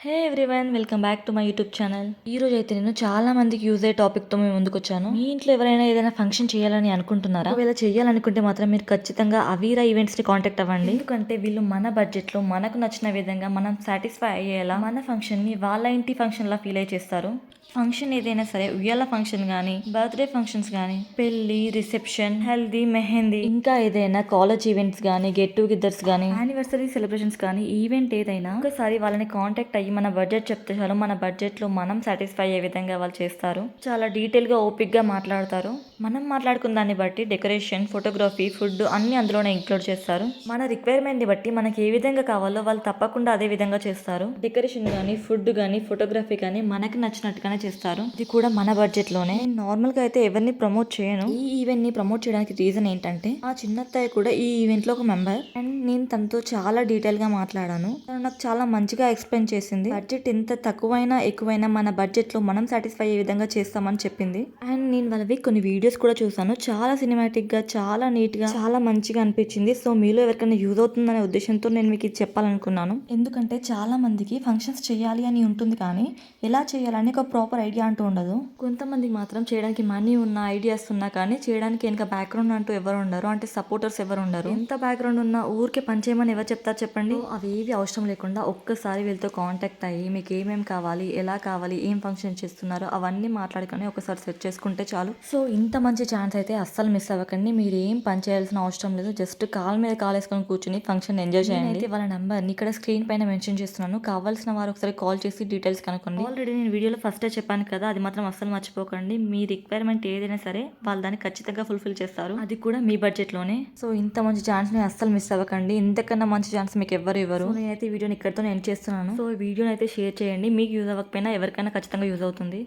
Hey everyone, welcome back to my YouTube channel. ఈ రోజు అయితే నేను చాలా మందికి యూజ్ అయ్యే టాపిక్ తో మేము ముందుకు వచ్చాను. మీ ఇంట్లో ఎవరైనా ఏదైనా ఫంక్షన్ చేయాలని అనుకుంటున్నారా? ఒకవేళ చేయాలనుకుంటే మాత్రం మీరు ఖచ్చితంగా అవీరా ఈవెంట్స్ ని కాంటాక్ట్ అవ్వండి. ఎందుకంటే వీళ్ళు మన బడ్జెట్ లో మనకు నచ్చిన విధంగా మనం సాటిస్ఫై అయ్యేలా మన ఫంక్షన్ ని వాళ్ళ ఇంటి ఫంక్షన్ లా ఫీల్ అయ్యి చేస్తారు. ఫంక్షన్ ఏదైనా సరే, ఉయ్యాల ఫంక్షన్ కానీ, బర్త్డే ఫంక్షన్స్ కానీ, పెళ్లి, రిసెప్షన్, హల్దీ, మెహందీ, ఇంకా ఏదైనా కాలేజ్ ఈవెంట్స్ కానీ, గెట్ టుగెదర్స్ కానీ, యానివర్సరీ సెలబ్రేషన్స్ కానీ, ఈవెంట్ ఏదైనా ఒకసారి వాళ్ళని కాంటాక్ట్ అయ్యి మన బడ్జెట్ చెప్తే చాలు, మన బడ్జెట్ లో మనం సాటిస్ఫై అయ్యే విధంగా వాళ్ళు చేస్తారు. చాలా డీటెయిల్ గా ఓపిక్ గా మాట్లాడతారు. మనం మాట్లాడుకున్న దాన్ని బట్టి డెకరేషన్, ఫోటోగ్రఫీ, ఫుడ్ అన్ని అందులోనే ఇంక్లూడ్ చేస్తారు. మన రిక్వైర్మెంట్ ని బట్టి మనకి ఏ విధంగా కావాలో వాళ్ళు తప్పకుండా అదే విధంగా చేస్తారు. డెకరేషన్ గానీ, ఫుడ్ గానీ, ఫోటోగ్రఫీ గానీ మనకి నచ్చినట్టుగానే చేస్తారు. ఇది కూడా మన బడ్జెట్ లోనే. నార్మల్ గా అయితే ఎవరిని ప్రమోట్ చేయను. ఈ ఈవెంట్ ని ప్రమోట్ చేయడానికి రీజన్ ఏంటంటే, ఆ చిన్నత్తయ్య కూడా ఈ ఈవెంట్ లో ఒక మెంబర్, అండ్ నేను తనతో చాలా డీటెయిల్ గా మాట్లాడాను. తను నాకు చాలా మంచిగా ఎక్స్ప్లెయిన్ చేసింది. బడ్జెట్ ఎంత తక్కువైనా ఎక్కువైనా మన బడ్జెట్ లో మనం సాటిస్ఫై అయ్యే విధంగా చేస్తామని చెప్పింది. అండ్ నేను వాళ్ళవి కొన్ని వీడియోస్ కూడా చూసాను. చాలా సినిమాటిక్ గా, చాలా నీట్ గా, చాలా మంచిగా అనిపించింది. సో మీలో ఎవరికైనా యూజ్ అవుతుందనే ఉద్దేశంతో నేను మీకు ఇది చెప్పాలనుకున్నాను. ఎందుకంటే చాలా మందికి ఫంక్షన్స్ చేయాలి అని ఉంటుంది, కానీ ఎలా చేయాలని ఒక ప్రాపర్ ఐడియా అంటూ ఉండదు. కొంతమందికి మాత్రం చేయడానికి మనీ ఉన్న, ఐడియాస్ ఉన్నా కానీ చేయడానికి ఇంకా బ్యాక్గ్రౌండ్ అంటూ ఎవరు ఉండరు, అంటే సపోర్టర్స్ ఎవరు ఉండరు. ఎంత బ్యాక్గ్రౌండ్ ఉన్నా ఊరికే పని చేయమని ఎవరు చెప్తారు చెప్పండి. అవి ఏవి అవసరం లేకుండా ఒక్కసారి వీళ్ళతో కాంటాక్ట్ అయ్యి మీకు ఏమేమి కావాలి, ఎలా కావాలి, ఏం ఫంక్షన్ చేస్తున్నారో అవన్నీ మాట్లాడుకొని ఒకసారి సెట్ చేసుకుంటే చాలు. సో ఇంత మంచి ఛాన్స్ అయితే అస్సలు మిస్ అవ్వకండి. మీరు ఏం పని చేయాల్సిన అవసరం లేదు. జస్ట్ కాల్ మీద కాల్ వేసుకొని కూర్చుని ఫంక్షన్ ఎంజాయ్ చేయండి. అయితే వాళ్ళ నెంబర్ని ఇక్కడ స్క్రీన్ పైన మెన్షన్ చేస్తున్నాను. కావాల్సిన వారు ఒకసారి కాల్ చేసి డీటెయిల్స్ కనుక్కోండి. ఆల్రెడీ నేను వీడియోలో ఫస్టే చెప్పాను కదా, అది మాత్రం అస్సలు మర్చిపోకండి. మీ రిక్వైర్మెంట్ ఏదైనా సరే వాళ్ళు దాన్ని ఖచ్చితంగా ఫుల్ఫిల్ చేస్తారు. అది కూడా మీ బడ్జెట్ లోనే. సో ఇంత మంచి ఛాన్స్ ని అస్సలు మిస్ అవ్వకండి. ఇంతకన్నా మంచి ఛాన్స్ మీకు ఎవరు ఇవ్వరు. నేనైతే ఈ వీడియోని ఇక్కడితో ఎండ్ చేస్తున్నాను. సో ఈ వీడియోని అయితే షేర్ చేయండి. మీకు యూజ్ అవ్వకపోయినా ఎవరికైనా ఖచ్చితంగా యూజ్ అవుతుంది.